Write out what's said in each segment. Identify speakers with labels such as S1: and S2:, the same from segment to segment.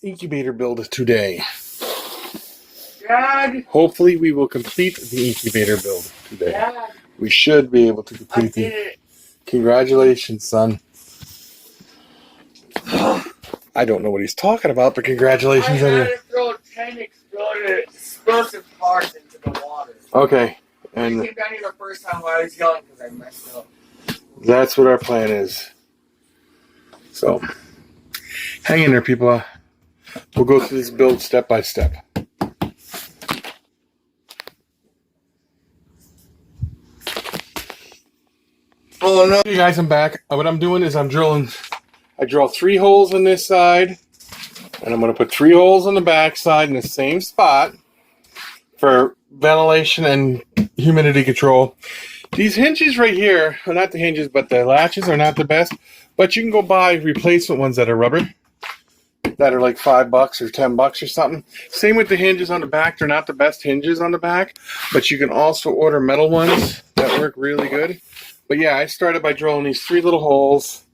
S1: incubator build today.
S2: Dad.
S1: Hopefully we will complete the incubator build today.
S2: Dad.
S1: We should be able to complete it. Congratulations, son. I don't know what he's talking about, but congratulations.
S2: I had to throw 10 explosive parts into the water.
S1: Okay.
S2: And
S1: And
S2: came down here the first time while I was young because I messed up.
S1: that's what our plan is. So, hang in there, people. We'll go through this build step by step. Oh no. Hey guys, I'm back. What I'm doing is I'm drilling. I drill 3 holes on this side, and I'm going to put 3 holes on the back side in the same spot for ventilation and humidity control. These hinges right here, well, not the hinges, but the latches are not the best, but you can go buy replacement ones that are rubber, that are like $5 or $10 or something. Same with the hinges on the back. They're not the best hinges on the back, but you can also order metal ones that work really good. But yeah, I started by drilling these 3 little holes.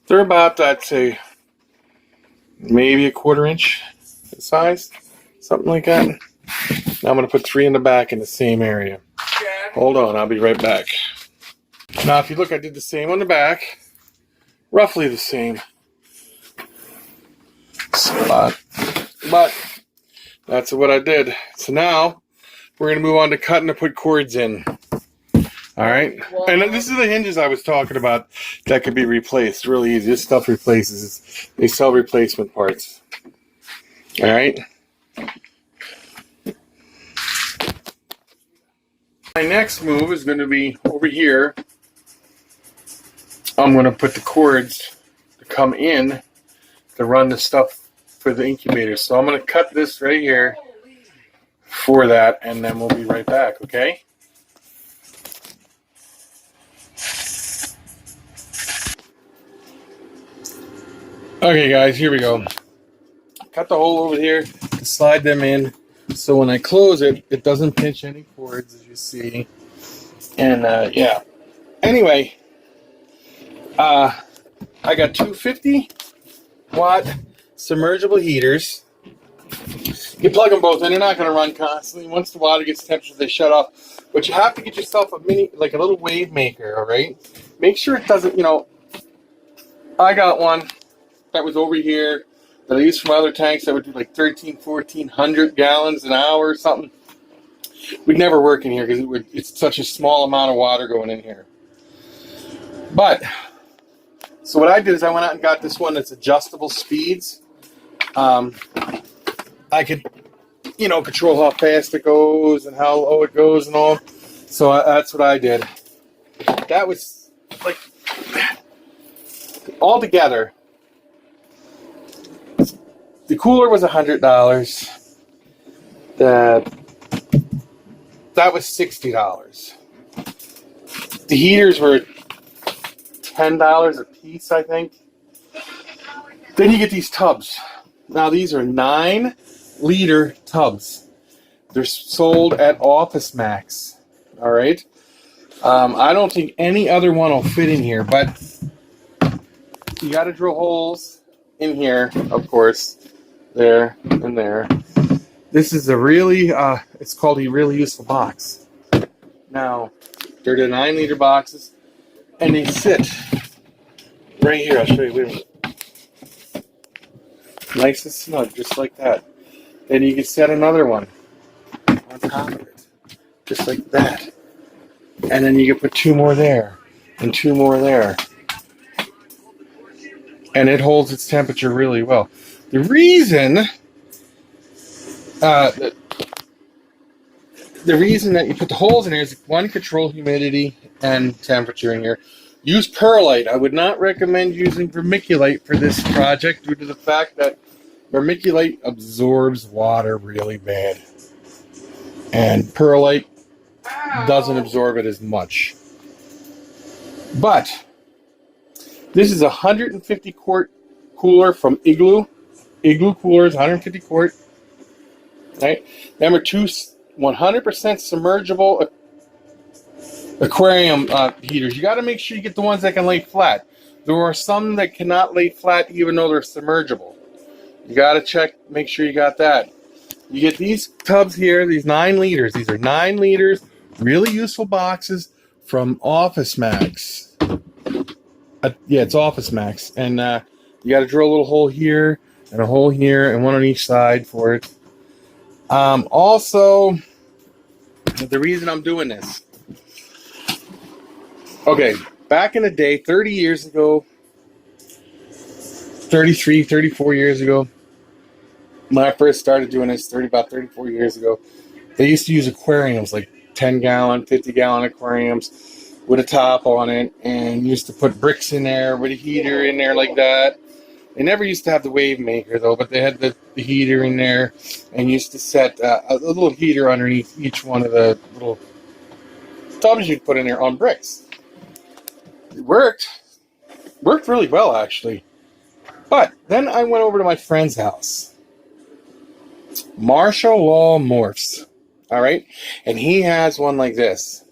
S1: They're about, I'd say, maybe a 1/4 inch size, something like that. Now I'm going to put 3 in the back in the same area. Hold on, I'll be right back. Now, if you look, I did the same on the back, roughly the same spot, but that's what I did. So now we're going to move on to cutting to put cords in. All right, and this is the hinges I was talking about that could be replaced. Really easy. This stuff replaces. They sell replacement parts. All right. My next move is going to be over here. I'm going to put the cords to come in to run the stuff for the incubator. So I'm going to cut this right here for that, and then we'll be right back. Okay. Okay guys, here we go. Cut the hole over here to slide them in, so when I close it, it doesn't pinch any cords, as you see. And yeah. Anyway, I got 2 50-watt submergible heaters. You plug them both in. They're not going to run constantly. Once the water gets temperature, they shut off. But you have to get yourself a mini, like a little wave maker, all right? Make sure it doesn't, I got one that was over here that I used from other tanks that would do like 1,400 gallons an hour or something. Would never work in here because it's such a small amount of water going in here. But, so what I did is I went out and got this one that's adjustable speeds. I could, control how fast it goes and how low it goes and all. So that's what I did. That was like, all together, the cooler was $100. That was $60. The heaters were $10 a piece, I think. Then you get these tubs. Now these are 9-liter tubs. They're sold at Office Max. All right. I don't think any other one will fit in here, but you got to drill holes in here, of course. There and there. This is a really, it's called a really useful box. Now, they're the 9-liter boxes, and they sit right here. I'll show you. Wait a minute. Nice and snug, just like that. Then you can set another one on top of it, just like that. And then you can put 2 more there, and 2 more there. And it holds its temperature really well. The reason that you put the holes in here is, one, control humidity and temperature in here. Use perlite. I would not recommend using vermiculite for this project due to the fact that vermiculite absorbs water really bad. And perlite doesn't absorb it as much. But this is a 150-quart cooler from Igloo. Igloo coolers, 150 quart. Right? Number 2, 100% submergible aquarium heaters. You got to make sure you get the ones that can lay flat. There are some that cannot lay flat even though they're submergible. You got to check, make sure you got that. You get these tubs here, these 9 liters. These are 9 liters, really useful boxes from Office Max. Yeah, it's Office Max. And you got to drill a little hole here and a hole here and one on each side for it. Also, the reason I'm doing this. Okay, back in the day, 30 years ago, 33, 34 years ago, when I first started doing this, about 34 years ago, they used to use aquariums, like 10-gallon, 50-gallon aquariums with a top on it, and used to put bricks in there with a heater in there like that. They never used to have the wave maker, though, but they had the heater in there, and used to set a little heater underneath each one of the little tubs you'd put in there on bricks. It worked really well, actually. But then I went over to my friend's house, Marshall Law Morphs, all right? And he has one like this.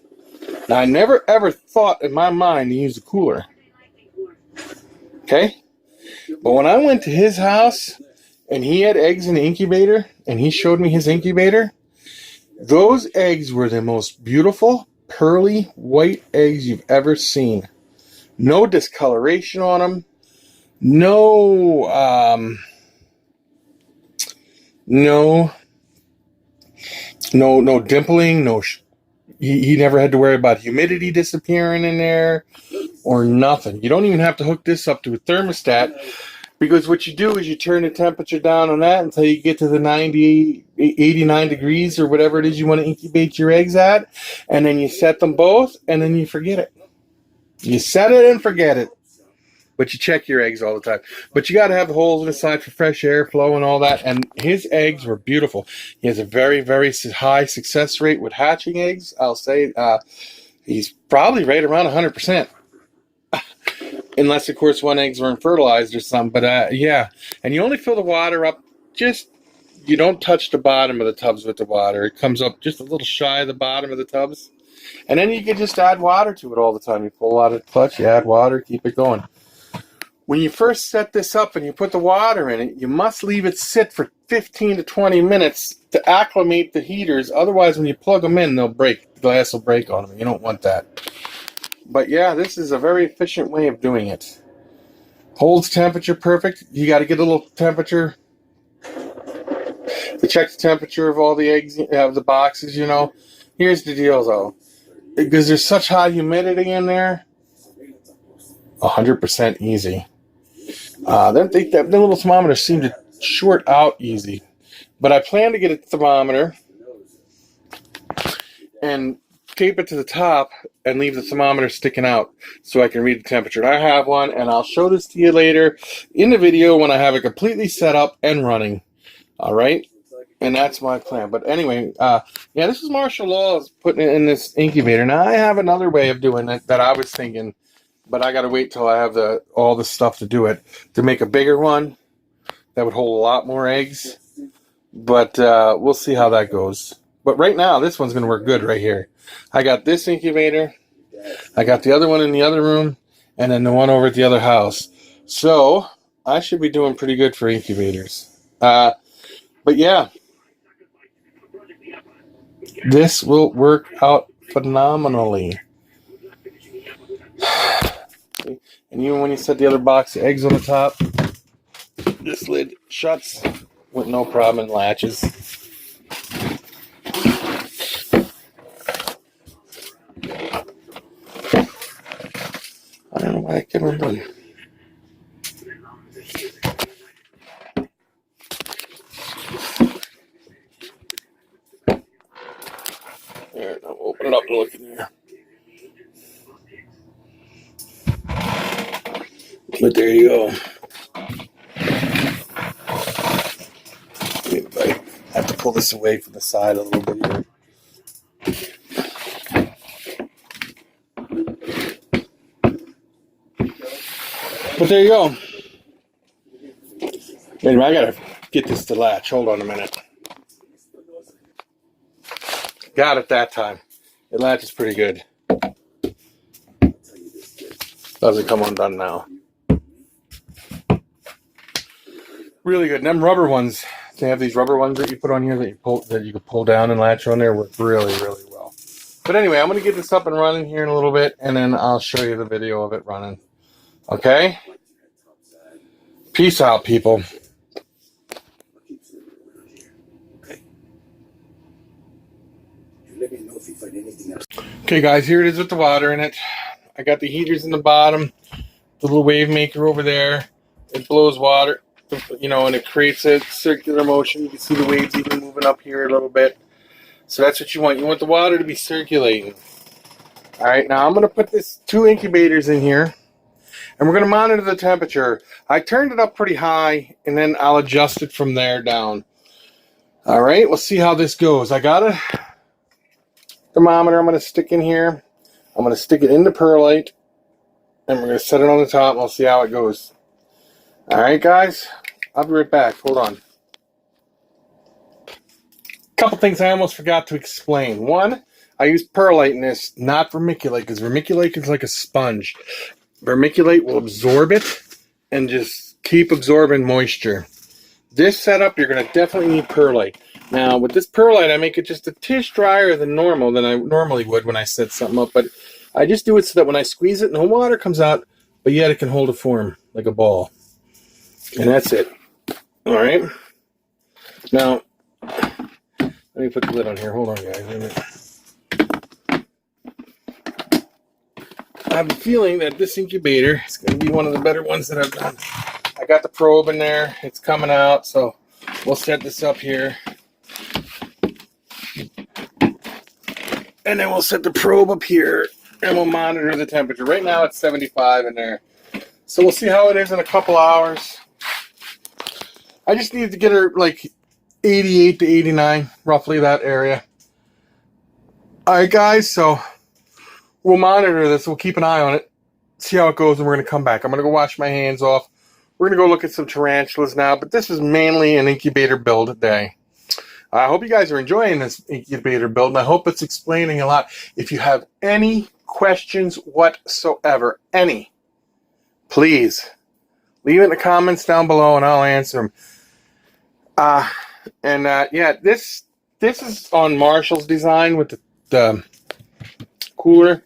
S1: Now, I never ever thought in my mind to use a cooler, okay? But when I went to his house and he had eggs in the incubator and he showed me his incubator, those eggs were the most beautiful, pearly, white eggs you've ever seen. No discoloration on them. No dimpling. He never had to worry about humidity disappearing in there or nothing. You don't even have to hook this up to a thermostat, because what you do is you turn the temperature down on that until you get to the 89 degrees or whatever it is you want to incubate your eggs at, and then you set them both, and then you forget it. You set it and forget it. But you check your eggs all the time. But you got to have the holes in the side for fresh air flow and all that. And his eggs were beautiful. He has a very, very high success rate with hatching eggs. I'll say he's probably right around 100%. Unless, of course, one eggs weren't fertilized or something. But, yeah. And you only fill the water up you don't touch the bottom of the tubs with the water. It comes up just a little shy of the bottom of the tubs. And then you can just add water to it all the time. You pull out of the clutch, you add water, keep it going. When you first set this up and you put the water in it, you must leave it sit for 15 to 20 minutes to acclimate the heaters. Otherwise, when you plug them in, they'll break. The glass will break on them. You don't want that. But yeah, this is a very efficient way of doing it. Holds temperature perfect. You got to get a little temperature to check the temperature of all the eggs, of the boxes, you know. Here's the deal, though. Because there's such high humidity in there, 100% easy. Them little thermometers seem to short out easy. But I plan to get a thermometer and tape it to the top and leave the thermometer sticking out so I can read the temperature. And I have one, and I'll show this to you later in the video when I have it completely set up and running. All right? And that's my plan. But anyway, yeah, this is Marshall Law putting it in this incubator. Now, I have another way of doing it that I was thinking, but I got to wait till I have all the stuff to do it, to make a bigger one that would hold a lot more eggs. But we'll see how that goes. But right now, this one's going to work good right here. I got this incubator. I got the other one in the other room, and then the one over at the other house. So I should be doing pretty good for incubators. But yeah, this will work out phenomenally. And even when you set the other box of eggs on the top, this lid shuts with no problem and latches. I don't know why I can't remember. There, I'll open it up and look in there. But there you go. I have to pull this away from the side a little bit here. But there you go. Anyway, I gotta get this to latch. Hold on a minute. Got it that time. It latches pretty good. Doesn't come undone now. Really good. And them rubber ones, they have these rubber ones that you put on here that you can pull down and latch on there, work really, really well. But anyway, I'm going to get this up and running here in a little bit, and then I'll show you the video of it running. Okay? Peace out, people. Okay, guys, here it is with the water in it. I got the heaters in the bottom, the little wave maker over there. It blows water, you know, and it creates a circular motion. You can see the waves even moving up here a little bit. So that's what you want. You want the water to be circulating. All right, now I'm going to put this 2 incubators in here, and we're going to monitor the temperature. I turned it up pretty high, and then I'll adjust it from there down. All right, we'll see how this goes. I got a thermometer I'm going to stick in here. I'm going to stick it in the perlite, and we're going to set it on the top, and we'll see how it goes. All right, guys, I'll be right back. Hold on. Couple things I almost forgot to explain. One, I use perlite in this, not vermiculite, because vermiculite is like a sponge. Vermiculite will absorb it and just keep absorbing moisture. This setup, you're going to definitely need perlite. Now, with this perlite, I make it just a tish drier than normal, than I normally would when I set something up. But I just do it so that when I squeeze it, no water comes out, but yet it can hold a form like a ball. And that's it. All right. Now, let me put the lid on here. Hold on, guys. Wait a minute. I have a feeling that this incubator is going to be one of the better ones that I've done. I got the probe in there. It's coming out, so we'll set this up here. And then we'll set the probe up here, and we'll monitor the temperature. Right now it's 75 in there. So we'll see how it is in a couple hours. I just need to get her like 88 to 89, roughly that area. All right, guys, so we'll monitor this. We'll keep an eye on it, see how it goes, and we're going to come back. I'm going to go wash my hands off. We're going to go look at some tarantulas now, but this is mainly an incubator build day. I hope you guys are enjoying this incubator build, and I hope it's explaining a lot. If you have any questions whatsoever, please leave it in the comments down below, and I'll answer them. Yeah, this is on Marshall's design with the cooler.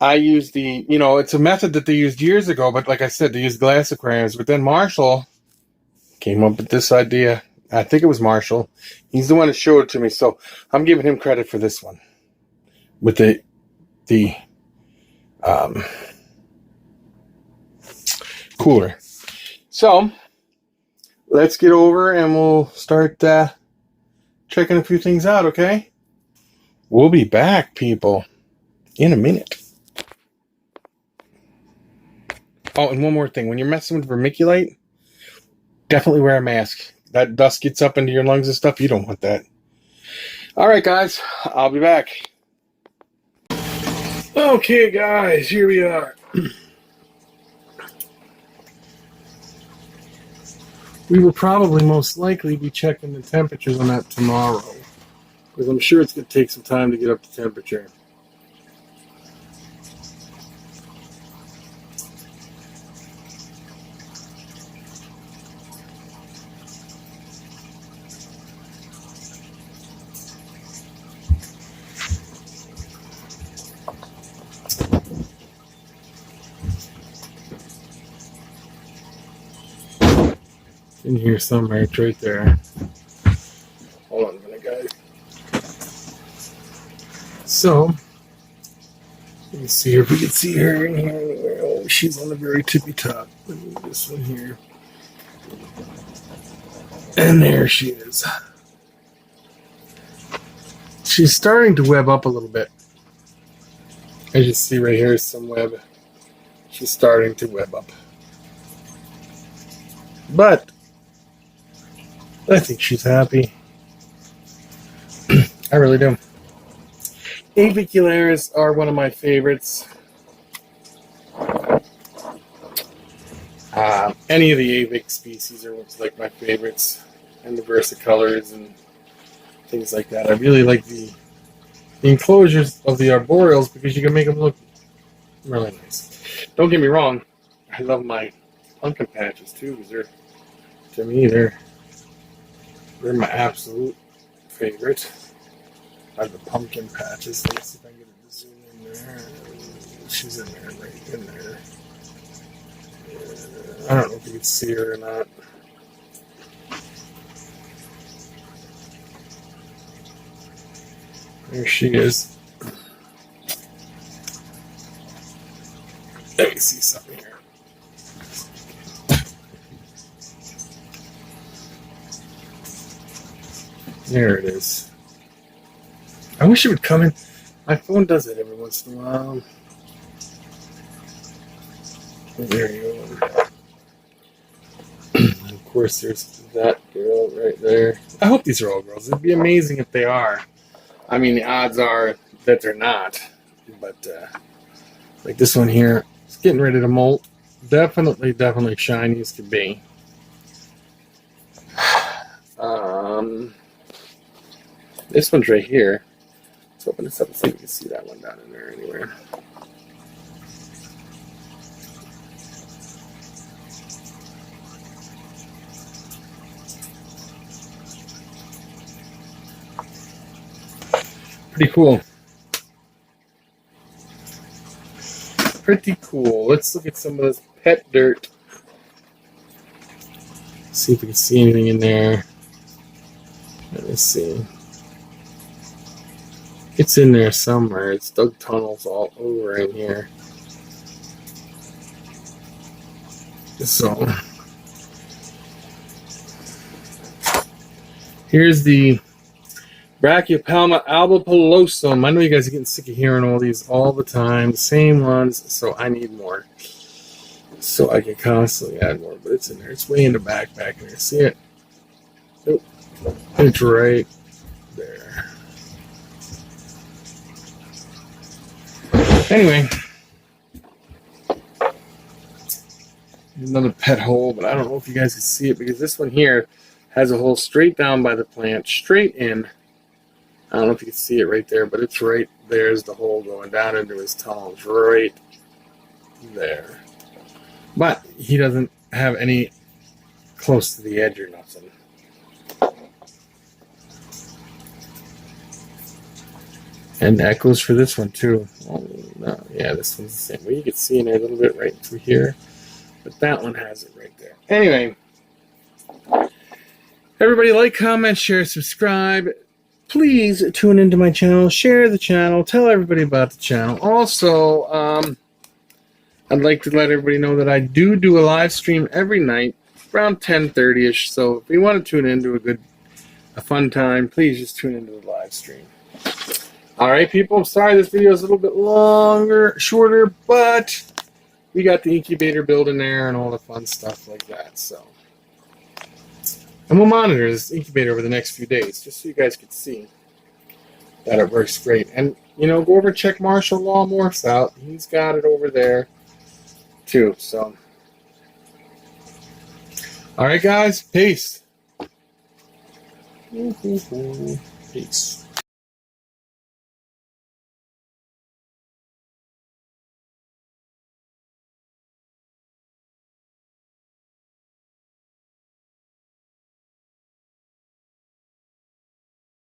S1: I use the, it's a method that they used years ago, but like I said, they used glass aquariums. But then Marshall came up with this idea. I think it was Marshall. He's the one that showed it to me, so I'm giving him credit for this one with the cooler. So let's get over and we'll start checking a few things out, okay? We'll be back, people, in a minute. Oh, and one more thing. When you're messing with vermiculite, definitely wear a mask. That dust gets up into your lungs and stuff. You don't want that. All right, guys. I'll be back. Okay, guys. Here we are. We will probably most likely be checking the temperatures on that tomorrow, because I'm sure it's going to take some time to get up to temperature. In here somewhere, it's right there. Hold on a minute, guys. So, let me see if we can see her in here anywhere. Oh, she's on the very tippy top. Let me move this one here. And there she is. She's starting to web up a little bit. As you see right here is some web. She's starting to web up. But I think she's happy. I really do. Avicularis are one of my favorites. Any of the avic species are like my favorites, and the versicolors and things like that. I really like the enclosures of the arboreals because you can make them look really nice. Don't get me wrong, I love my pumpkin patches too because they're to me. They're my absolute favorite. I have the pumpkin patches. Let's see if I can get it to zoom in there. She's in there, right in there. I don't know if you can see her or not. There she is. Let me see something here. There it is. I wish it would come in. My phone does it every once in a while. There you go. Of course, there's that girl right there. I hope these are all girls. It'd be amazing if they are. I mean, the odds are that they're not. But, like this one here, it's getting ready to molt. Definitely shiny as could be. This one's right here. Let's open this up and see if we can see that one down in there anywhere. Pretty cool. Pretty cool. Let's look at some of this pet dirt. See if we can see anything in there. Let me see. It's in there somewhere. It's dug tunnels all over in here. So here's the Brachypelma albopilosum. I know you guys are getting sick of hearing all these all the time. The same ones, so I need more. So I can constantly add more, but it's in there. It's way in the back in there. See it? Oh, it's right there. Anyway, another pet hole, but I don't know if you guys can see it because this one here has a hole straight down by the plant, straight in. I don't know if you can see it right there, but it's right there's the hole going down into his tunnels, right there. But he doesn't have any close to the edge or nothing. And that goes for this one too. Oh, no, yeah, this one's the same. Well, you can see in there a little bit right through here, but that one has it right there. Anyway, everybody like, comment, share, subscribe. Please tune into my channel, share the channel, tell everybody about the channel. Also, I'd like to let everybody know that I do a live stream every night around 10:30ish. So if you want to tune into a fun time, please just tune into the live stream. All right, people, I'm sorry this video is a little bit shorter, but we got the incubator building there and all the fun stuff like that. So, and we'll monitor this incubator over the next few days, just so you guys can see that it works great. And, you know, go over and check Marshall Law Morphs out. He's got it over there, too. So, all right, guys, peace. Peace.